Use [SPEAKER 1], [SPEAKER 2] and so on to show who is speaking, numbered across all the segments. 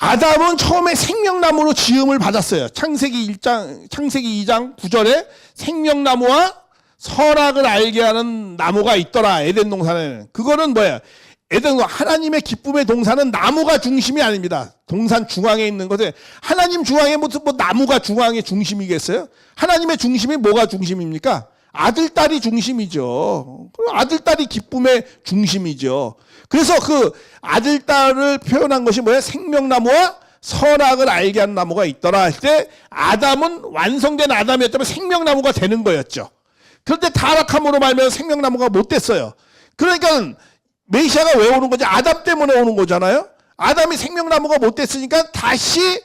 [SPEAKER 1] 아담은 처음에 생명나무로 지음을 받았어요. 창세기 2장 9절에 생명나무와 선악을 알게 하는 나무가 있더라. 에덴 동산에는. 그거는 뭐야? 에덴 하나님의 기쁨의 동산은 나무가 중심이 아닙니다. 동산 중앙에 있는 것에 하나님 중앙에 뭐 나무가 중앙에 중심이겠어요? 하나님의 중심이 뭐가 중심입니까? 아들, 딸이 중심이죠. 아들, 딸이 기쁨의 중심이죠. 그래서 그 아들, 딸을 표현한 것이 뭐예요? 생명나무와 선악을 알게 하는 나무가 있더라 할 때 아담은 완성된 아담이었다면 생명나무가 되는 거였죠. 그런데 타락함으로 말미암아 생명나무가 못 됐어요. 그러니까 메시아가 왜 오는 거지? 아담 때문에 오는 거잖아요. 아담이 생명나무가 못 됐으니까 다시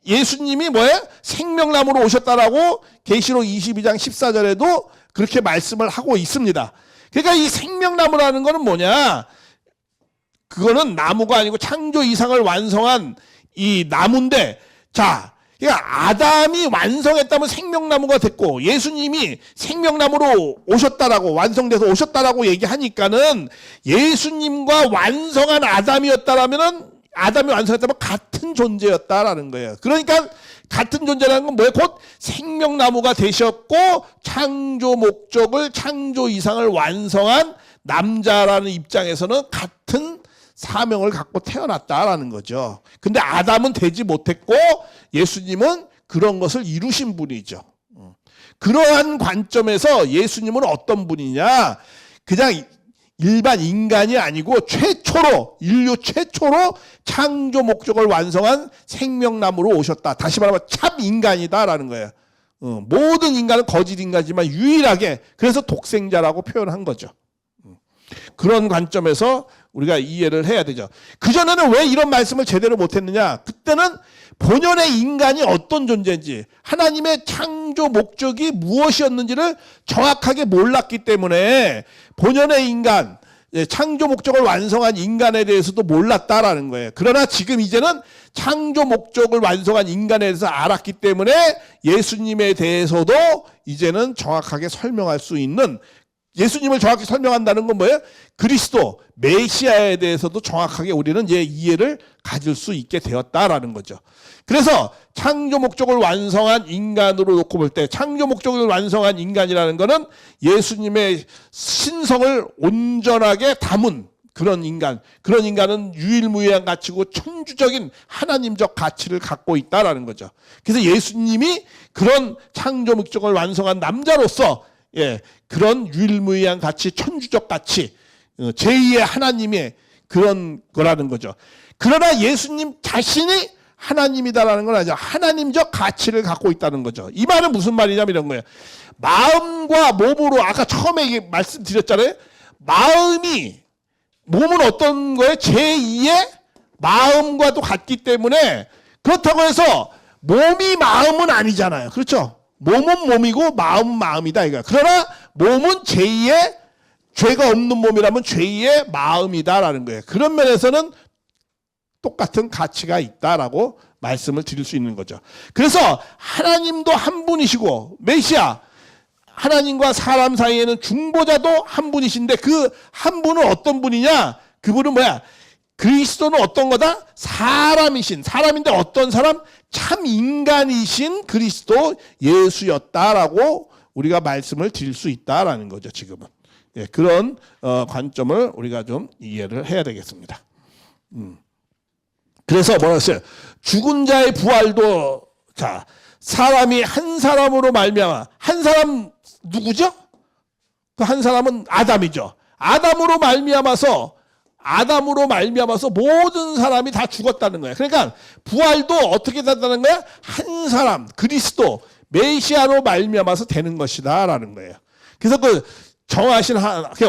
[SPEAKER 1] 예수님이 뭐예요? 생명나무로 오셨다라고 계시록 22장 14절에도 그렇게 말씀을 하고 있습니다. 그러니까 이 생명나무라는 거는 뭐냐? 그거는 나무가 아니고 창조 이상을 완성한 이 나무인데, 자, 그러니까 아담이 완성했다면 생명나무가 됐고 예수님이 생명나무로 오셨다라고 완성돼서 오셨다라고 얘기하니까는 예수님과 완성한 아담이었다라면은 아담이 완성했다면 같은 존재였다라는 거예요. 그러니까 같은 존재라는 건 뭐예요? 곧 생명나무가 되셨고 창조 목적을 창조 이상을 완성한 남자라는 입장에서는 같은 사명을 갖고 태어났다라는 거죠. 근데 아담은 되지 못했고 예수님은 그런 것을 이루신 분이죠. 그러한 관점에서 예수님은 어떤 분이냐? 그냥 일반 인간이 아니고 최초로, 인류 최초로 창조 목적을 완성한 생명나무로 오셨다. 다시 말하면 참 인간이다라는 거예요. 모든 인간은 거짓 인간이지만 유일하게 그래서 독생자라고 표현한 거죠. 그런 관점에서 우리가 이해를 해야 되죠. 그전에는 왜 이런 말씀을 제대로 못했느냐? 그때는 본연의 인간이 어떤 존재인지 하나님의 창조 목적이 무엇이었는지를 정확하게 몰랐기 때문에 본연의 인간, 창조 목적을 완성한 인간에 대해서도 몰랐다라는 거예요. 그러나 지금 이제는 창조 목적을 완성한 인간에 대해서 알았기 때문에 예수님에 대해서도 이제는 정확하게 설명할 수 있는, 예수님을 정확히 설명한다는 건 뭐예요? 그리스도, 메시아에 대해서도 정확하게 우리는 이해를 가질 수 있게 되었다라는 거죠. 그래서 창조 목적을 완성한 인간으로 놓고 볼 때 창조 목적을 완성한 인간이라는 것은 예수님의 신성을 온전하게 담은 그런 인간, 그런 인간은 유일무이한 가치고 천주적인 하나님적 가치를 갖고 있다라는 거죠. 그래서 예수님이 그런 창조 목적을 완성한 남자로서 그런 유일무이한 가치, 천주적 가치, 제2의 하나님의 그런 거라는 거죠. 그러나 예수님 자신이 하나님이다라는 건 아니죠. 하나님적 가치를 갖고 있다는 거죠. 이 말은 무슨 말이냐면 이런 거예요. 마음과 몸으로 아까 처음에 말씀드렸잖아요. 몸은 어떤 거예요? 제2의 마음과도 같기 때문에 그렇다고 해서 몸이 마음은 아니잖아요. 그렇죠? 몸은 몸이고 마음은 마음이다 이거야. 그러나 몸은 제2의 죄가 없는 몸이라면 제2의 마음이다라는 거예요. 그런 면에서는 똑같은 가치가 있다라고 말씀을 드릴 수 있는 거죠. 그래서 하나님도 한 분이시고 메시아, 하나님과 사람 사이에는 중보자도 한 분이신데 그 한 분은 어떤 분이냐? 그분은 뭐야? 그리스도는 어떤 거다? 사람인데 어떤 사람? 참 인간이신 그리스도 예수였다라고 우리가 말씀을 드릴 수 있다라는 거죠. 지금은 그런 관점을 우리가 좀 이해를 해야 되겠습니다. 그래서 뭐라 했어요? 죽은 자의 부활도, 자, 사람이 한 사람으로 말미암아, 한 사람 누구죠? 그 한 사람은 아담이죠. 아담으로 말미암아서 모든 사람이 다 죽었다는 거예요. 그러니까 부활도 어떻게 된다는 거야? 한 사람, 그리스도, 메시아로 말미암아서 되는 것이다라는 거예요. 그래서 그 정하신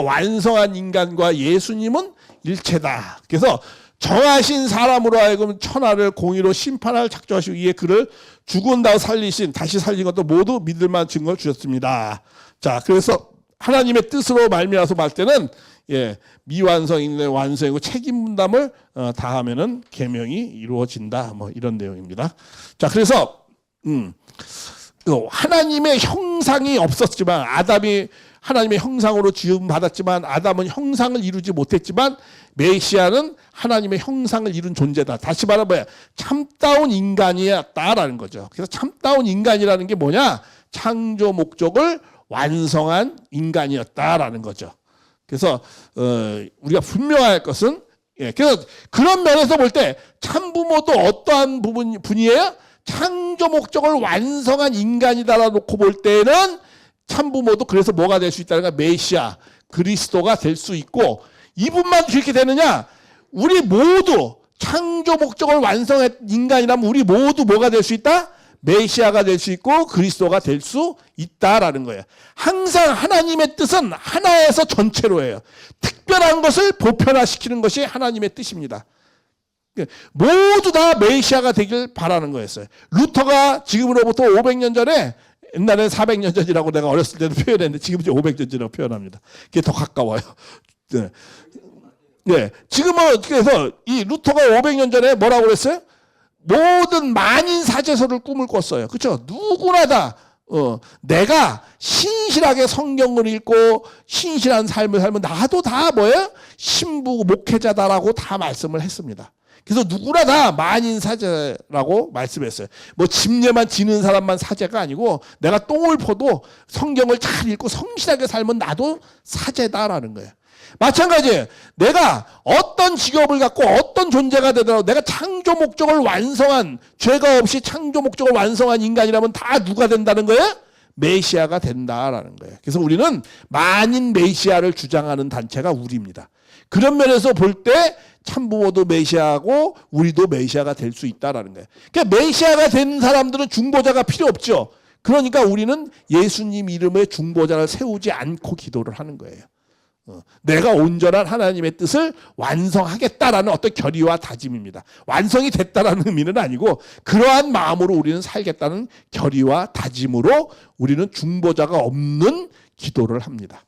[SPEAKER 1] 완성한 인간과 예수님은 일체다. 그래서 정하신 사람으로 하여금 천하를 공의로 심판할 작정하시기 위해 그를 죽은 다음 살리신, 다시 살린 것도 모두 믿을 만한 증거를 주셨습니다. 자, 그래서 하나님의 뜻으로 말미암아서 말 때는 미완성인의 완성이고 책임 분담을 다하면은 계명이 이루어진다. 뭐 이런 내용입니다. 자, 그래서 하나님의 형상이 없었지만 아담이 하나님의 형상으로 지음 받았지만 아담은 형상을 이루지 못했지만 메시아는 하나님의 형상을 이룬 존재다. 다시 말하면 뭐야? 참다운 인간이었다라는 거죠. 그래서 참다운 인간이라는 게 뭐냐? 창조 목적을 완성한 인간이었다라는 거죠. 그래서 우리가 분명할 것은 그래서 그런 면에서 볼 때 참부모도 어떠한 분이에요? 창조 목적을 완성한 인간이다라 놓고 볼 때는 참부모도 그래서 뭐가 될 수 있다는 거야? 메시아, 그리스도가 될 수 있고 이분만 그렇게 되느냐? 우리 모두 창조 목적을 완성한 인간이라면 우리 모두 뭐가 될 수 있다? 메시아가 될 수 있고 그리스도가 될 수 있다라는 거예요. 항상 하나님의 뜻은 하나에서 전체로 해요. 특별한 것을 보편화시키는 것이 하나님의 뜻입니다. 모두 다 메시아가 되길 바라는 거였어요. 루터가 지금으로부터 500년 전에 옛날에 400년 전이라고 내가 어렸을 때도 표현했는데 지금 이제 500년 전이라고 표현합니다. 그게 더 가까워요. 네. 네. 지금은 그래서 이 루터가 500년 전에 뭐라고 그랬어요? 모든 만인 사제서를 꿈을 꿨어요. 그렇죠? 누구나 다 내가 신실하게 성경을 읽고 신실한 삶을 살면 나도 다 뭐예요? 신부 목회자다라고 다 말씀을 했습니다. 그래서 누구나 다 만인 사제라고 말씀했어요. 뭐 집례만 지는 사람만 사제가 아니고 내가 똥을 퍼도 성경을 잘 읽고 성실하게 살면 나도 사제다라는 거예요. 마찬가지예요. 내가 어떤 직업을 갖고 어떤 존재가 되더라도 내가 창조 목적을 완성한 죄가 없이 창조 목적을 완성한 인간이라면 다 누가 된다는 거예요? 메시아가 된다라는 거예요. 그래서 우리는 만인 메시아를 주장하는 단체가 우리입니다. 그런 면에서 볼 때 참부모도 메시아고 우리도 메시아가 될 수 있다라는 거예요. 그러니까 메시아가 된 사람들은 중보자가 필요 없죠. 그러니까 우리는 예수님 이름의 중보자를 세우지 않고 기도를 하는 거예요. 내가 온전한 하나님의 뜻을 완성하겠다라는 어떤 결의와 다짐입니다. 완성이 됐다라는 의미는 아니고 그러한 마음으로 우리는 살겠다는 결의와 다짐으로 우리는 중보자가 없는 기도를 합니다.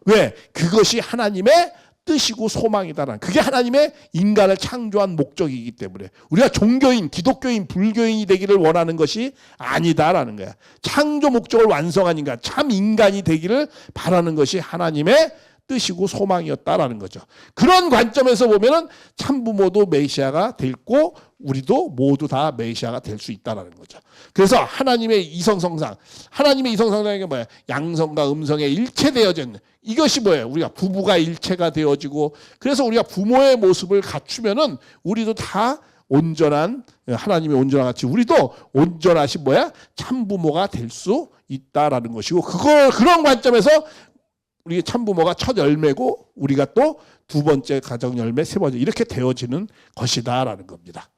[SPEAKER 1] 왜? 그것이 하나님의 뜻이고 소망이다라는 그게 하나님의 인간을 창조한 목적이기 때문에 우리가 종교인, 기독교인, 불교인이 되기를 원하는 것이 아니다라는 거야. 창조 목적을 완성한 인간, 참 인간이 되기를 바라는 것이 하나님의 뜻이고 소망이었다라는 거죠. 그런 관점에서 보면은 참부모도 메시아가 되고 우리도 모두 다 메시아가 될 수 있다라는 거죠. 그래서 하나님의 이성성상, 하나님의 이성성상이 뭐예요? 양성과 음성의 일체되어진 이것이 뭐예요? 우리가 부부가 일체가 되어지고 그래서 우리가 부모의 모습을 갖추면은 우리도 다 온전한 하나님의 온전한 같이 우리도 온전하신 뭐야? 참부모가 될 수 있다라는 것이고 그런 관점에서 우리 참부모가 첫 열매고 우리가 또 두 번째 가정 열매, 세 번째 이렇게 되어지는 것이다라는 겁니다.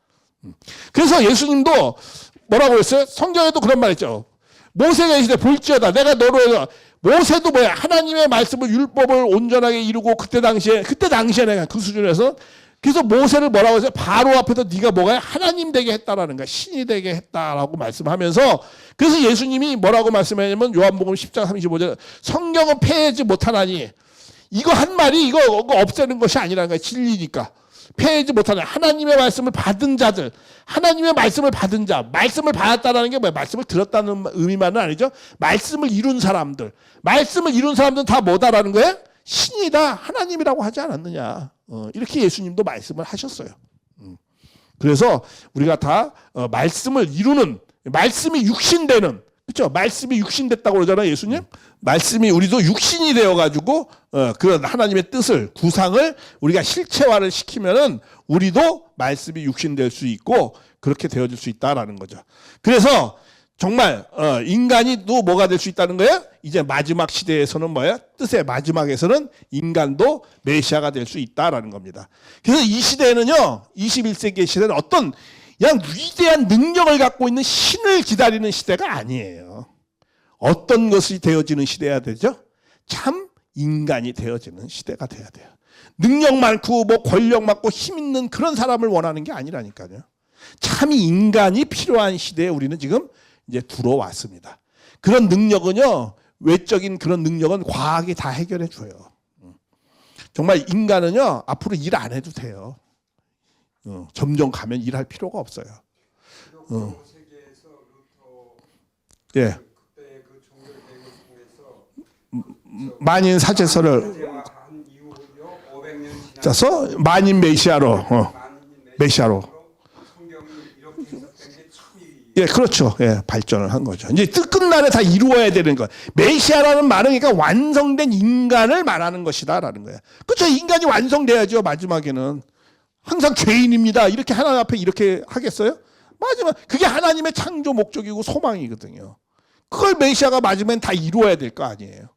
[SPEAKER 1] 그래서 예수님도 뭐라고 했어요? 성경에도 그런 말 했죠. 모세가 이르되 볼지어다 내가 너로 해서 모세도 뭐야? 하나님의 말씀을 율법을 온전하게 이루고 그때 당시에 내가 그 수준에서 그래서 모세를 뭐라고 했어요? 바로 앞에서 네가 뭐가 하나님 되게 했다라는 거야. 신이 되게 했다라고 말씀하면서 그래서 예수님이 뭐라고 말씀하냐면 요한복음 10장 35절 성경은 폐하지 못하나니 이거 한 말이 이거 없애는 것이 아니라는 거야. 진리니까. 폐하지 못하는 하나님의 말씀을 받은 자들, 하나님의 말씀을 받은 자, 말씀을 받았다라는 게 뭐야? 말씀을 들었다는 의미만은 아니죠. 말씀을 이룬 사람들, 말씀을 이룬 사람들은 다 뭐다라는 거예요? 신이다, 하나님이라고 하지 않았느냐. 이렇게 예수님도 말씀을 하셨어요. 그래서 우리가 다 말씀을 이루는, 말씀이 육신되는, 그렇죠? 말씀이 육신됐다고 그러잖아요, 예수님. 말씀이 우리도 육신이 되어가지고 그런 하나님의 뜻을 구상을 우리가 실체화를 시키면은 우리도 말씀이 육신될 수 있고 그렇게 되어질 수 있다라는 거죠. 그래서 정말 인간이 또 뭐가 될 수 있다는 거예요? 이제 마지막 시대에서는 뭐야? 뜻의 마지막에서는 인간도 메시아가 될 수 있다라는 겁니다. 그래서 이 시대에는요, 21세기의 시대는 어떤 그냥 위대한 능력을 갖고 있는 신을 기다리는 시대가 아니에요. 어떤 것이 되어지는 시대야 되죠? 참 인간이 되어지는 시대가 돼야 돼요. 능력 많고 뭐 권력 많고 힘 있는 그런 사람을 원하는 게 아니라니까요. 참 인간이 필요한 시대에 우리는 지금 이제 들어왔습니다. 그런 능력은요, 외적인 그런 능력은 과학이 다 해결해 줘요. 정말 인간은요, 앞으로 일 안 해도 돼요. 점점 가면 일할 필요가 없어요. 세계에서 루터
[SPEAKER 2] 예. 그때 그 종교 대회를 통해서
[SPEAKER 1] 만인 사제서를 짜서 만인 메시아로 메시아로 예, 그렇죠. 예, 발전을 한 거죠. 이제 끝날에 다 이루어야 되는 거. 메시아라는 말은 그러니까 완성된 인간을 말하는 것이다라는 거예요. 그렇죠. 인간이 완성돼야죠. 마지막에는 항상 죄인입니다. 이렇게 하나님 앞에 이렇게 하겠어요? 마지막 그게 하나님의 창조 목적이고 소망이거든요. 그걸 메시아가 마지막엔 다 이루어야 될 거 아니에요.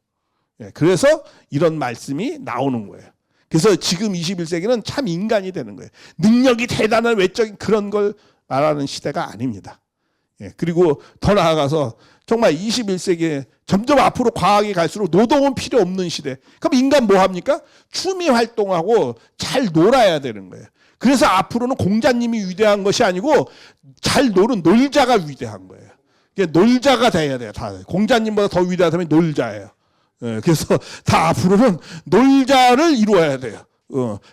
[SPEAKER 1] 예, 그래서 이런 말씀이 나오는 거예요. 그래서 지금 21세기는 참 인간이 되는 거예요. 능력이 대단한 외적인 그런 걸 말하는 시대가 아닙니다. 예, 그리고 더 나아가서 정말 21세기에 점점 앞으로 과학이 갈수록 노동은 필요 없는 시대. 그럼 인간 뭐 합니까? 취미 활동하고 잘 놀아야 되는 거예요. 그래서 앞으로는 공자님이 위대한 것이 아니고 잘 노는 놀자가 위대한 거예요. 놀자가 돼야 돼요. 다 공자님보다 더 위대하다면 놀자예요. 예, 그래서 다 앞으로는 놀자를 이루어야 돼요.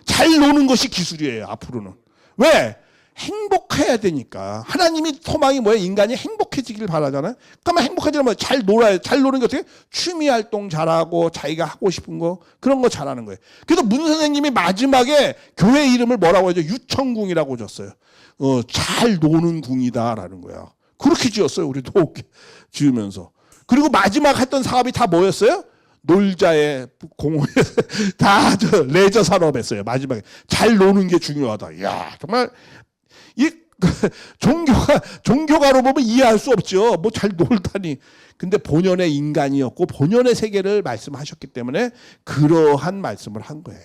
[SPEAKER 1] 잘 노는 것이 기술이에요. 앞으로는. 왜? 행복해야 되니까. 하나님이 소망이 뭐예요? 인간이 행복해지길 바라잖아요. 그러면 행복해지려면 뭐예요? 잘 놀아야, 잘 노는 게 어떻게? 취미 활동 잘하고 자기가 하고 싶은 거 그런 거 잘하는 거예요. 그래서 문 선생님이 마지막에 교회 이름을 뭐라고 하죠? 유청궁이라고 줬어요. 잘 노는 궁이다라는 거야. 그렇게 지었어요. 우리도 지으면서. 그리고 마지막 했던 사업이 다 뭐였어요? 놀자의 공원 다 레저 산업 했어요. 마지막에 잘 노는 게 중요하다. 이야 정말 이 종교가로 보면 이해할 수 없죠. 뭐 잘 놀다니. 근데 본연의 인간이었고 본연의 세계를 말씀하셨기 때문에 그러한 말씀을 한 거예요.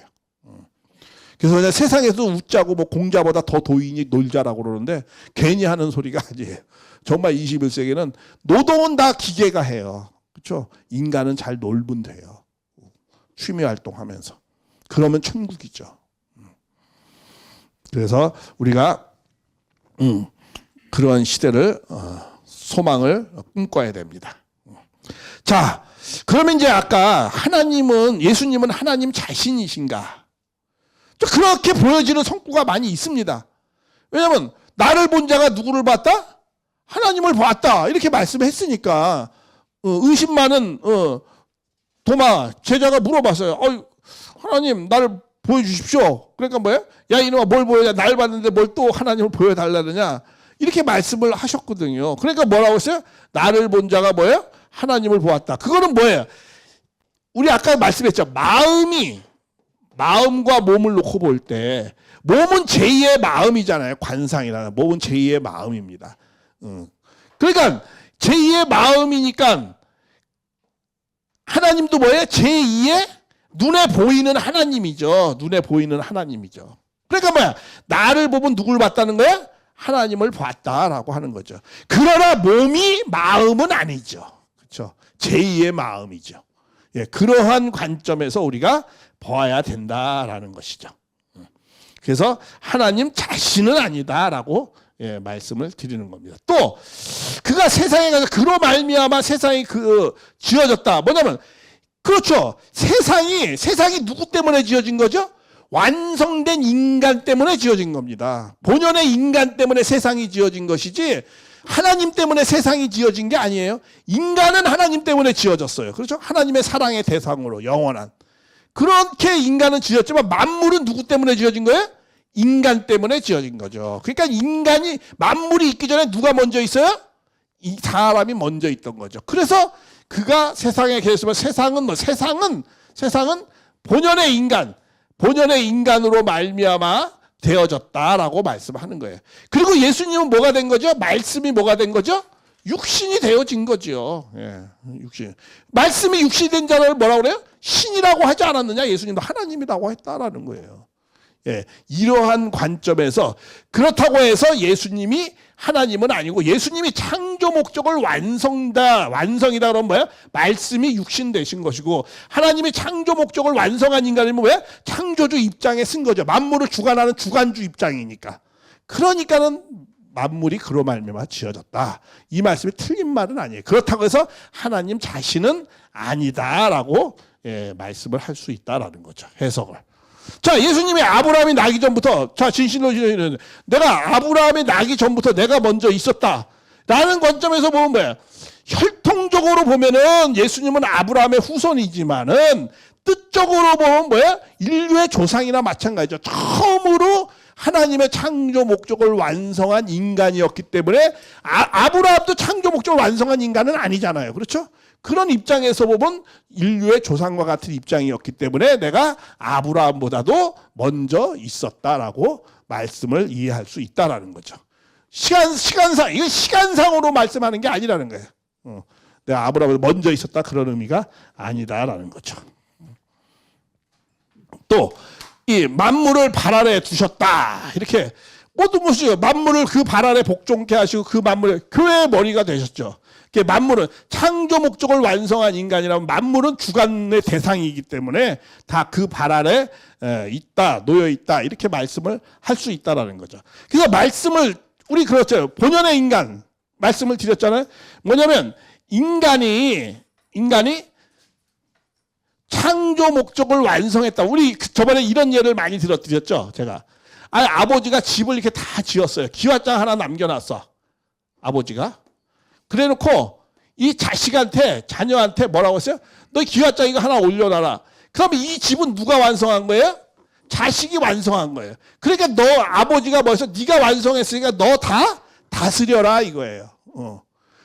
[SPEAKER 1] 그래서 그냥 세상에서 웃자고 뭐 공자보다 더 도인이 놀자라고 그러는데 괜히 하는 소리가 아니에요. 정말 21세기는 노동은 다 기계가 해요. 그렇죠? 인간은 잘 놀면 돼요. 취미 활동하면서. 그러면 천국이죠. 그래서 우리가 그러한 시대를 소망을 꿈꿔야 됩니다. 자, 그러면 이제 아까 예수님은 하나님 자신이신가? 그렇게 보여지는 성구가 많이 있습니다. 왜냐하면 나를 본 자가 누구를 봤다? 하나님을 봤다. 이렇게 말씀했으니까 의심 많은 도마 제자가 물어봤어요. 하나님 나를 보여주십시오. 그러니까 뭐예요? 야 이놈아 뭘 보여야 날 봤는데 뭘 또 하나님을 보여달라느냐 이렇게 말씀을 하셨거든요. 그러니까 뭐라고 했어요? 나를 본 자가 뭐예요? 하나님을 보았다. 그거는 뭐예요? 우리 아까 말씀했죠. 마음과 몸을 놓고 볼 때 몸은 제2의 마음이잖아요. 관상이라는 몸은 제2의 마음입니다. 그러니까 제2의 마음이니까 하나님도 뭐예요? 제2의 눈에 보이는 하나님이죠. 눈에 보이는 하나님이죠. 그러니까 뭐야? 나를 보면 누굴 봤다는 거야? 하나님을 봤다라고 하는 거죠. 그러나 몸이 마음은 아니죠. 그렇죠? 제2의 마음이죠. 예, 그러한 관점에서 우리가 보아야 된다라는 것이죠. 그래서 하나님 자신은 아니다라고 말씀을 드리는 겁니다. 또 그가 세상에 가서 그로 말미암아 세상이 지어졌다. 뭐냐면 그렇죠. 세상이 누구 때문에 지어진 거죠? 완성된 인간 때문에 지어진 겁니다. 본연의 인간 때문에 세상이 지어진 것이지 하나님 때문에 세상이 지어진 게 아니에요. 인간은 하나님 때문에 지어졌어요. 그렇죠? 하나님의 사랑의 대상으로 영원한. 그렇게 인간은 지어졌지만 만물은 누구 때문에 지어진 거예요? 인간 때문에 지어진 거죠. 그러니까 만물이 있기 전에 누가 먼저 있어요? 이 사람이 먼저 있던 거죠. 그래서 그가 세상에 계셨으면 세상은 본연의 인간으로 말미암아 되어졌다라고 말씀하는 거예요. 그리고 예수님은 뭐가 된 거죠? 말씀이 뭐가 된 거죠? 육신이 되어진 거죠. 예, 육신. 말씀이 육신이 된 자를 뭐라고 그래요? 신이라고 하지 않았느냐? 예수님도 하나님이라고 했다라는 거예요. 예, 이러한 관점에서 그렇다고 해서 예수님이 하나님은 아니고 예수님이 창조 목적을 완성이다 그러면 뭐야? 말씀이 육신 되신 것이고 하나님이 창조 목적을 완성한 인간이면 뭐야? 창조주 입장에 쓴 거죠. 만물을 주관하는 주관주 입장이니까. 그러니까는 만물이 그로 말미암아 지어졌다. 이 말씀이 틀린 말은 아니에요. 그렇다고 해서 하나님 자신은 아니다라고 말씀을 할 수 있다라는 거죠. 해석을. 자, 예수님이 아브라함이 나기 전부터, 자, 진실로 내가 아브라함이 나기 전부터 내가 먼저 있었다. 라는 관점에서 보면 뭐예요? 혈통적으로 물리적으로 보면은 예수님은 아브라함의 후손이지만은 뜻적으로 보면 뭐야? 인류의 조상이나 마찬가지죠. 처음으로 하나님의 창조 목적을 완성한 인간이었기 때문에 아브라함도 창조 목적을 완성한 인간은 아니잖아요. 그렇죠? 그런 입장에서 보면 인류의 조상과 같은 입장이었기 때문에 내가 아브라함보다도 먼저 있었다라고 말씀을 이해할 수 있다라는 거죠. 시간상, 이건 시간상으로 말씀하는 게 아니라는 거예요. 내가 아브라함보다 먼저 있었다 그런 의미가 아니다라는 거죠. 또 이 만물을 발 아래 두셨다 이렇게 모든 것이 만물을 그 발 아래 복종케 하시고 그 만물의 교회의 머리가 되셨죠. 만물은 창조 목적을 완성한 인간이라면 만물은 주관의 대상이기 때문에 다 그 발 아래 있다, 놓여 있다 이렇게 말씀을 할 수 있다라는 거죠. 그래서 말씀을 우리 그렇죠. 본연의 인간 말씀을 드렸잖아요. 뭐냐면 인간이 창조 목적을 완성했다. 우리 저번에 이런 예를 많이 드렸죠. 제가 아버지가 집을 이렇게 다 지었어요. 기와장 하나 남겨놨어. 아버지가. 그래놓고 이 자녀한테 뭐라고 했어요? 너 기와장 이거 하나 올려놔라. 그러면 이 집은 누가 완성한 거예요? 자식이 완성한 거예요. 그러니까 너 아버지가 뭐였어? 네가 완성했으니까 너 다 다스려라 이거예요.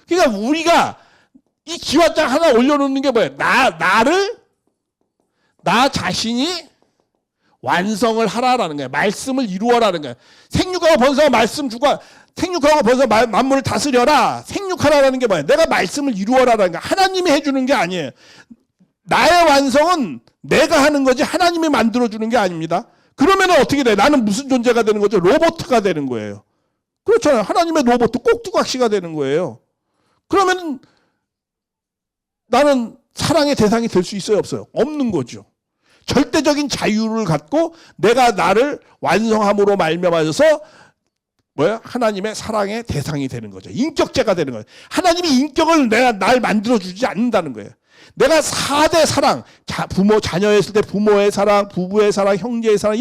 [SPEAKER 1] 그러니까 우리가 이 기와장 하나 올려놓는 게 뭐예요? 나 자신이 완성을 하라라는 거예요. 말씀을 이루어라는 거예요. 생육하고 번성하고 말씀 주고 생육하고 번성하고 만물을 다스려라. 생육하라라는 게 뭐예요? 내가 말씀을 이루어라라는 거예요. 하나님이 해주는 게 아니에요. 나의 완성은 내가 하는 거지 하나님이 만들어주는 게 아닙니다. 그러면 어떻게 돼? 나는 무슨 존재가 되는 거죠? 로봇가 되는 거예요. 그렇잖아요. 하나님의 로봇 꼭두각시가 되는 거예요. 그러면 나는 사랑의 대상이 될 수 있어요? 없어요? 없는 거죠. 절대적인 자유를 갖고 내가 나를 완성함으로 말미암아서 하나님의 사랑의 대상이 되는 거죠. 인격체가 되는 거예요. 하나님이 인격을 날 만들어주지 않는다는 거예요. 내가 4대 사랑, 자녀였을 때 부모의 사랑, 부부의 사랑, 형제의 사랑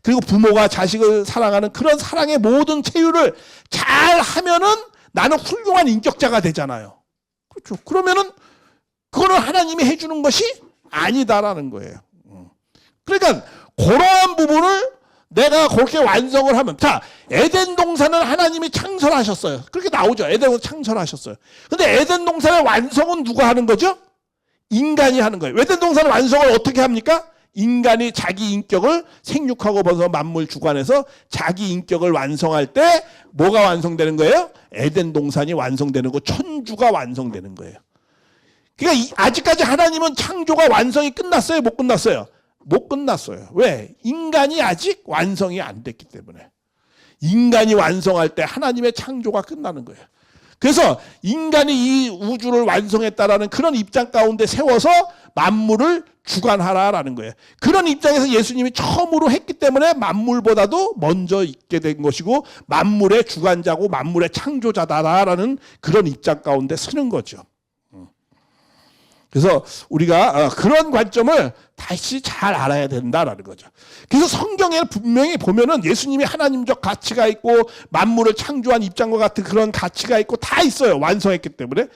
[SPEAKER 1] 그리고 부모가 자식을 사랑하는 그런 사랑의 모든 체유를 잘 하면은 나는 훌륭한 인격자가 되잖아요. 그렇죠. 그러면은 그거는 하나님이 해주는 것이 아니다라는 거예요. 그러니까 그러한 부분을 내가 그렇게 완성을 하면 에덴 동산은 하나님이 창설하셨어요. 그렇게 나오죠. 에덴 동산 창설하셨어요. 근데 에덴 동산의 완성은 누가 하는 거죠? 인간이 하는 거예요. 에덴 동산의 완성을 어떻게 합니까? 인간이 자기 인격을 생육하고 벌써 만물 주관해서 자기 인격을 완성할 때 뭐가 완성되는 거예요? 에덴 동산이 완성되는 거, 천주가 완성되는 거예요. 그러니까 아직까지 하나님은 창조가 완성이 끝났어요? 못 끝났어요? 못 끝났어요. 왜? 인간이 아직 완성이 안 됐기 때문에. 인간이 완성할 때 하나님의 창조가 끝나는 거예요. 그래서 인간이 이 우주를 완성했다라는 그런 입장 가운데 세워서 만물을 주관하라라는 거예요. 그런 입장에서 예수님이 처음으로 했기 때문에 만물보다도 먼저 있게 된 것이고 만물의 주관자고 만물의 창조자다라는 그런 입장 가운데 서는 거죠. 그래서 우리가 그런 관점을 다시 잘 알아야 된다라는 거죠. 그래서 성경에 분명히 보면은 예수님이 하나님적 가치가 있고 만물을 창조한 입장과 같은 그런 가치가 있고 다 있어요. 완성했기 때문에.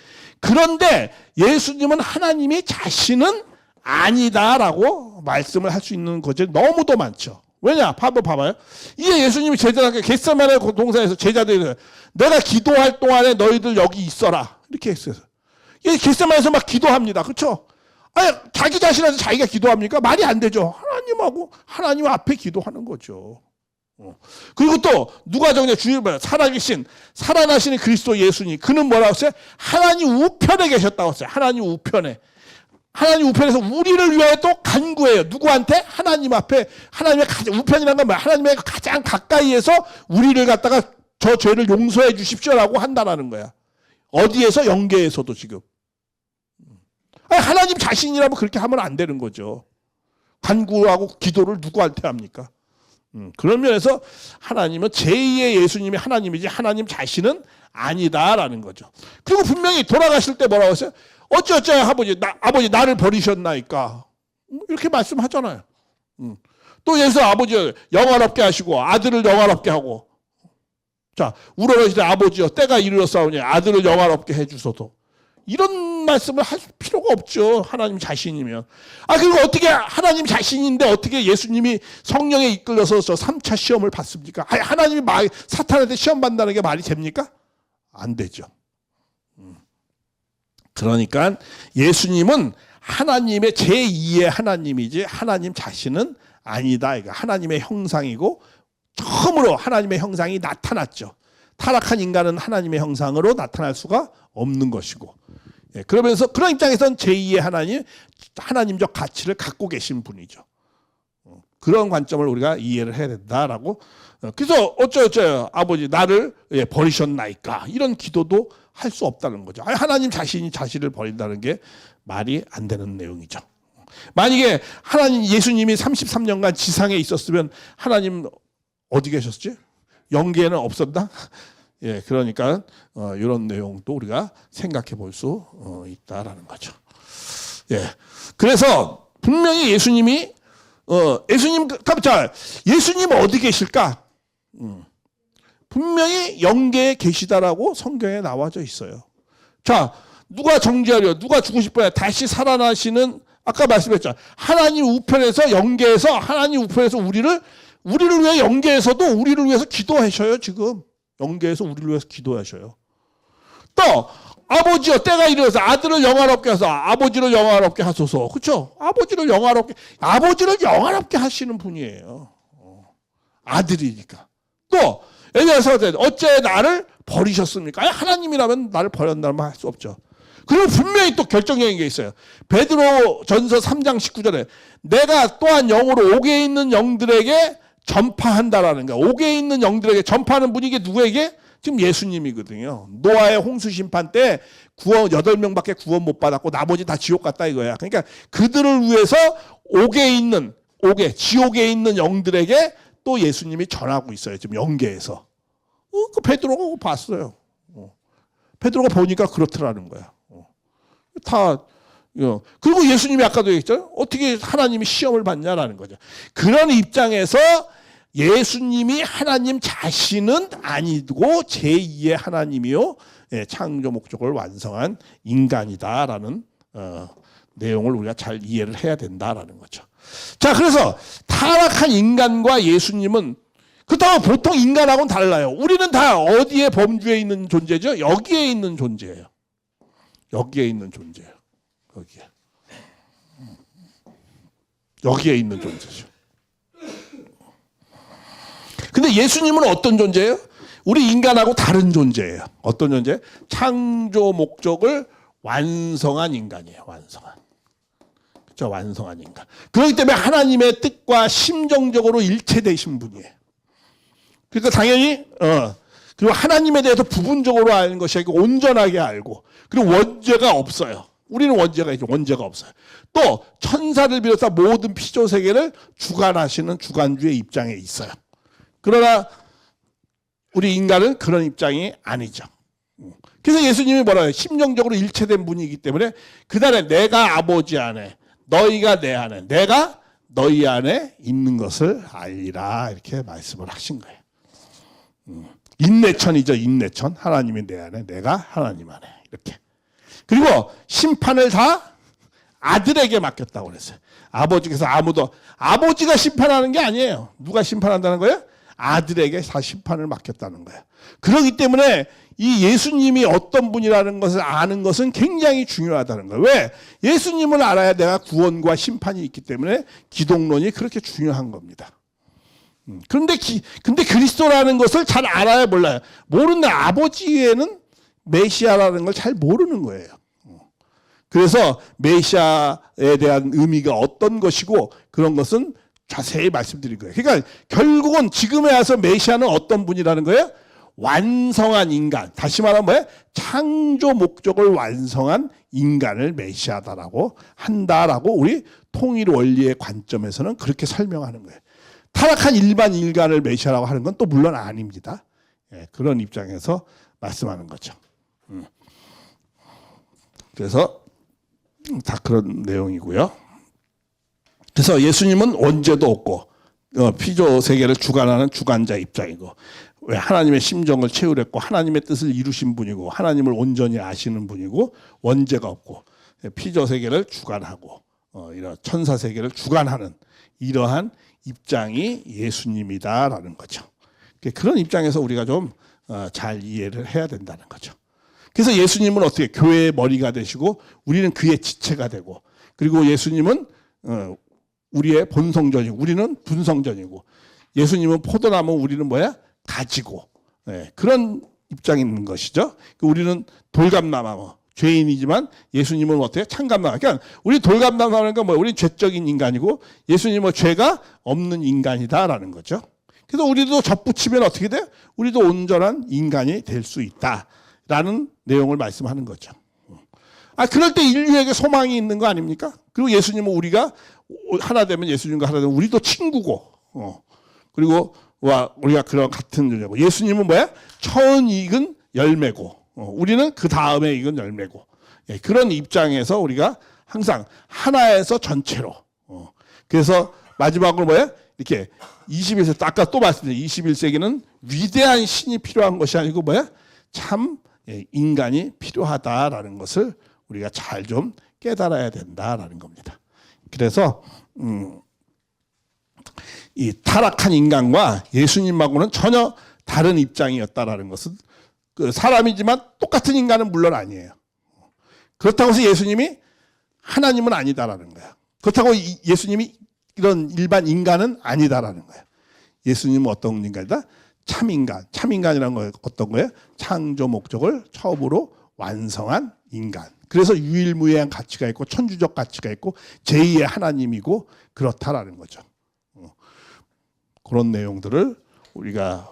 [SPEAKER 1] 그런데 예수님은 하나님이 자신은 아니다라고 말씀을 할 수 있는 것이 너무도 많죠. 왜냐? 한번 봐봐요. 이제 예수님이 제자들에게 겟세마네 동산에서 제자들이 내가 기도할 동안에 너희들 여기 있어라. 이렇게 했어요. 겟세마네에서 막 기도합니다. 그렇죠? 아니, 자기 자신한테 자기가 기도합니까? 말이 안 되죠. 하나님 앞에 기도하는 거죠. 그리고 또 누가 정말 주님 살아나시는 그리스도 예수님 그는 뭐라고 했어요? 하나님 우편에 계셨다고 했어요. 하나님 우편에서 우리를 위하여 또 간구해요. 누구한테? 하나님 앞에. 하나님의 우편이라는 건 뭐야? 하나님의 가장 가까이에서 우리를 갖다가 저 죄를 용서해 주십시오라고 한다라는 거야. 어디에서? 영계에서도 지금. 아니, 하나님 자신이라면 그렇게 하면 안 되는 거죠. 간구하고 기도를 누구한테 합니까? 그런 면에서 하나님은 제2의 예수님이 하나님이지 하나님 자신은 아니다라는 거죠. 그리고 분명히 돌아가실 때 뭐라고 했어요? 어쩌어쩌 아버지 나를 버리셨나이까 이렇게 말씀하잖아요. 또 예수 아버지 영화롭게 하시고 아들을 영화롭게 하고 자 우러러시되 아버지여 때가 이르렀사오니 아들을 영화롭게 해주소서 이런 말씀을 할 필요가 없죠. 하나님 자신이면. 그리고 어떻게 하나님 자신인데 어떻게 예수님이 성령에 이끌려서 저 3차 시험을 받습니까? 하나님이 사탄한테 시험 받는다는 게 말이 됩니까? 안 되죠. 그러니까 예수님은 하나님의 제2의 하나님이지 하나님 자신은 아니다. 이거 하나님의 형상이고 처음으로 하나님의 형상이 나타났죠. 타락한 인간은 하나님의 형상으로 나타날 수가 없는 것이고, 그러면서 그런 입장에서는 제2의 하나님적 가치를 갖고 계신 분이죠. 그런 관점을 우리가 이해를 해야 된다라고. 그래서 어쩌요 아버지 나를 버리셨나이까 이런 기도도 할 수 없다는 거죠. 하나님 자신이 자신을 버린다는 게 말이 안 되는 내용이죠. 만약에 예수님이 33년간 지상에 있었으면 하나님 어디 계셨지? 영계에는 없었나? 그러니까 이런 내용도 우리가 생각해 볼 수 있다라는 거죠. 그래서 분명히 예수님이 예수님 어디 계실까? 분명히 영계에 계시다라고 성경에 나와져 있어요. 자, 누가 정죄하려, 누가 주고 싶어야 다시 살아나시는, 아까 말씀했죠. 하나님 우편에서 영계에서 하나님 우편에서 우리를 위해 영계에서도 우리를 위해서 기도하셔요. 지금 영계에서 우리를 위해서 기도하셔요. 또 아버지여 때가 이르러서 아들을 영화롭게 하소서. 아버지를 영화롭게 하소서. 그렇죠? 아버지를 영화롭게 하시는 분이에요. 아들이니까. 또 엘리야서 어째 나를 버리셨습니까? 하나님이라면 나를 버렸다는 말 할 수 없죠. 그리고 분명히 또 결정적인 게 있어요. 베드로 전서 3장 19절에 내가 또한 영으로 옥에 있는 영들에게 전파한다라는 거야. 옥에 있는 영들에게 전파하는 분이 이게 누구에게? 지금 예수님이거든요. 노아의 홍수 심판 때 8명밖에 구원 못 받았고 나머지 다 지옥 갔다 이거야. 그러니까 그들을 위해서 지옥에 있는 영들에게 또 예수님이 전하고 있어요. 지금 영계에서. 그 베드로가 봤어요. 베드로가 보니까 그렇더라는 거야. 그리고 예수님이 아까도 얘기했잖아요. 어떻게 하나님이 시험을 받냐라는 거죠. 그런 입장에서 예수님이 하나님 자신은 아니고 제2의 하나님이요, 창조 목적을 완성한 인간이다라는 내용을 우리가 잘 이해를 해야 된다라는 거죠. 자, 그래서 타락한 인간과 예수님은 그렇다고 보통 인간하고는 달라요. 우리는 다 어디에 범주에 있는 존재죠? 여기에 있는 존재예요. 여기에 있는 존재예요. 여기에 있는 존재죠. 근데 예수님은 어떤 존재예요? 우리 인간하고 다른 존재예요. 어떤 존재? 창조 목적을 완성한 인간이에요. 그렇죠? 완성한 인간. 그렇기 때문에 하나님의 뜻과 심정적으로 일체되신 분이에요. 그러니까 당연히 그리고 하나님에 대해서 부분적으로 아는 것이 아니고 온전하게 알고, 그리고 원죄가 없어요. 우리는 원죄가 있죠. 원죄가 없어요. 또 천사를 비롯한 모든 피조 세계를 주관하시는 주관주의 입장에 있어요. 그러나 우리 인간은 그런 입장이 아니죠. 그래서 예수님이 뭐라고요? 심정적으로 일체된 분이기 때문에 그날에 내가 아버지 안에, 너희가 내 안에, 내가 너희 안에 있는 것을 알리라, 이렇게 말씀을 하신 거예요. 인내천이죠. 인내천. 하나님이 내 안에, 내가 하나님 안에, 이렇게. 그리고 심판을 다 아들에게 맡겼다고 그랬어요. 아버지께서 아버지가 심판하는 게 아니에요. 누가 심판한다는 거예요? 아들에게 다 심판을 맡겼다는 거예요. 그렇기 때문에 이 예수님이 어떤 분이라는 것을 아는 것은 굉장히 중요하다는 거예요. 왜? 예수님을 알아야 내가 구원과 심판이 있기 때문에 기독론이 그렇게 중요한 겁니다. 근데 그리스도라는 것을 잘 알아야 몰라요. 모르는데 아버지 외에는 메시아라는 걸 잘 모르는 거예요. 그래서 메시아에 대한 의미가 어떤 것이고 그런 것은 자세히 말씀드린 거예요. 그러니까 결국은 지금에 와서 메시아는 어떤 분이라는 거예요? 완성한 인간. 다시 말하면 뭐예요? 창조 목적을 완성한 인간을 메시아다라고 한다라고 우리 통일 원리의 관점에서는 그렇게 설명하는 거예요. 타락한 일반 인간을 메시아라고 하는 건 또 물론 아닙니다. 그런 입장에서 말씀하는 거죠. 그래서 다 그런 내용이고요. 그래서 예수님은 원죄도 없고 피조 세계를 주관하는 주관자 입장이고 왜 하나님의 심정을 채우랬고 하나님의 뜻을 이루신 분이고 하나님을 온전히 아시는 분이고 원죄가 없고 피조 세계를 주관하고 이런 천사 세계를 주관하는 이러한 입장이 예수님이다라는 거죠. 그런 입장에서 우리가 좀 잘 이해를 해야 된다는 거죠. 그래서 예수님은 어떻게 교회의 머리가 되시고 우리는 그의 지체가 되고 그리고 예수님은 우리의 본성전이고 우리는 분성전이고 예수님은 포도나무 우리는 뭐야? 가지고 그런 입장이 있는 것이죠. 우리는 돌감나무 죄인이지만 예수님은 어때요? 창감나무. 그러니까 우리 돌감나무니까 뭐 우리 죄적인 인간이고 예수님은 죄가 없는 인간이다라는 거죠. 그래서 우리도 접붙이면 어떻게 돼요? 우리도 온전한 인간이 될 수 있다라는 내용을 말씀하는 거죠. 그럴 때 인류에게 소망이 있는 거 아닙니까? 그리고 예수님은 우리가 하나 되면 예수님과 하나 되면 우리도 친구고 그리고 우리가 그런 같은 존재고 예수님은 뭐야? 처음 익은 열매고 우리는 그 다음에 익은 열매고 그런 입장에서 우리가 항상 하나에서 전체로 그래서 마지막으로 뭐야? 이렇게 21세기 아까 또 말씀드린 21세기는 위대한 신이 필요한 것이 아니고 뭐야? 참 인간이 필요하다라는 것을 우리가 잘 좀 깨달아야 된다라는 겁니다. 그래서 이 타락한 인간과 예수님하고는 전혀 다른 입장이었다라는 것은 그 사람이지만 똑같은 인간은 물론 아니에요. 그렇다고 해서 예수님이 하나님은 아니다라는 거야. 그렇다고 예수님이 이런 일반 인간은 아니다라는 거야. 예수님은 어떤 인간이다? 참인간. 참인간이라는 건 어떤 거예요? 창조 목적을 처음으로 완성한 인간. 그래서 유일무이한 가치가 있고 천주적 가치가 있고 제2의 하나님이고 그렇다라는 거죠. 그런 내용들을 우리가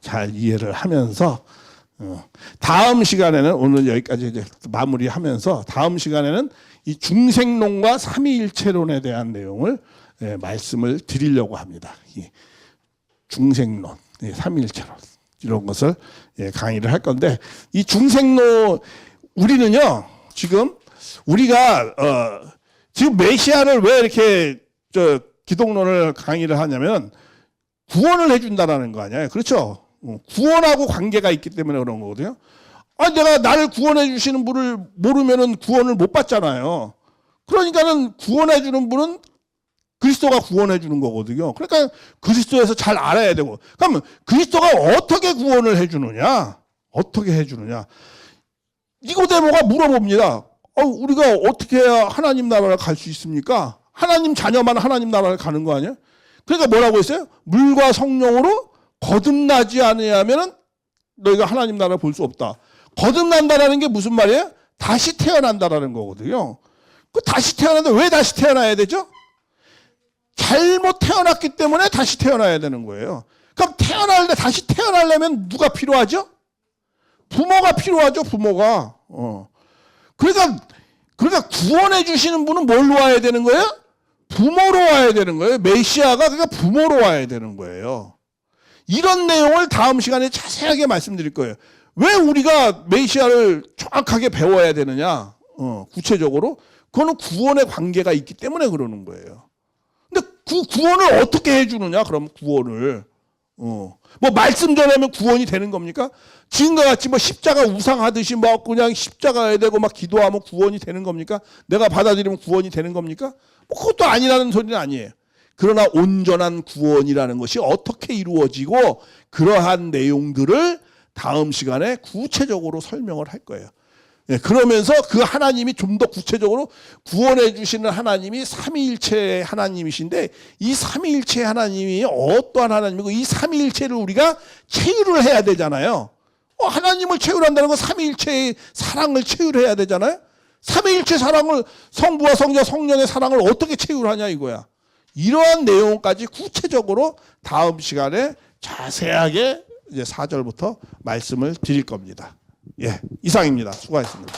[SPEAKER 1] 잘 이해를 하면서 다음 시간에는 오늘 여기까지 이제 마무리하면서 다음 시간에는 이 중생론과 삼위일체론에 대한 내용을 말씀을 드리려고 합니다. 이 중생론, 삼위일체론 이런 것을 강의를 할 건데 이 중생론 우리는요 지금 우리가 지금 메시아를 왜 이렇게 기독론을 강의를 하냐면 구원을 해준다라는 거 아니에요. 그렇죠? 구원하고 관계가 있기 때문에 그런 거거든요. 내가 나를 구원해 주시는 분을 모르면은 구원을 못 받잖아요. 그러니까는 구원해 주는 분은 그리스도가 구원해 주는 거거든요. 그러니까 그리스도에서 잘 알아야 되고. 그러면 그리스도가 어떻게 구원을 해 주느냐? 어떻게 해 주느냐? 니고데모가 물어봅니다. 우리가 어떻게 해야 하나님 나라를 갈 수 있습니까? 하나님 자녀만 하나님 나라를 가는 거 아니에요? 그러니까 뭐라고 했어요? 물과 성령으로 거듭나지 않으면은 너희가 하나님 나라를 볼 수 없다. 거듭난다라는 게 무슨 말이에요? 다시 태어난다라는 거거든요. 그 다시 태어나는데 왜 다시 태어나야 되죠? 잘못 태어났기 때문에 다시 태어나야 되는 거예요. 그럼 다시 태어나려면 누가 필요하죠? 부모가 필요하죠, 부모가. 그러니까 구원해 주시는 분은 뭘로 와야 되는 거예요? 부모로 와야 되는 거예요. 메시아가 그러니까 부모로 와야 되는 거예요. 이런 내용을 다음 시간에 자세하게 말씀드릴 거예요. 왜 우리가 메시아를 정확하게 배워야 되느냐? 구체적으로 그거는 구원의 관계가 있기 때문에 그러는 거예요. 근데 그 구원을 어떻게 해주느냐? 그럼 구원을 뭐 말씀 전하면 구원이 되는 겁니까? 지금과 같이 뭐 십자가 우상하듯이 막 그냥 십자가에 대고 막 기도하면 구원이 되는 겁니까? 내가 받아들이면 구원이 되는 겁니까? 그것도 아니라는 소리는 아니에요. 그러나 온전한 구원이라는 것이 어떻게 이루어지고 그러한 내용들을 다음 시간에 구체적으로 설명을 할 거예요. 그러면서 그 하나님이 좀 더 구체적으로 구원해 주시는 하나님이 삼위일체의 하나님이신데 이 삼위일체의 하나님이 어떠한 하나님이고 이 삼위일체를 우리가 체유를 해야 되잖아요. 하나님을 체유한다는 건 삼위일체의 사랑을 체유해야 되잖아요. 삼위일체 사랑을 성부와 성자 성령의 사랑을 어떻게 체유하냐 이거야. 이러한 내용까지 구체적으로 다음 시간에 자세하게 이제 4절부터 말씀을 드릴 겁니다. 이상입니다. 수고하셨습니다.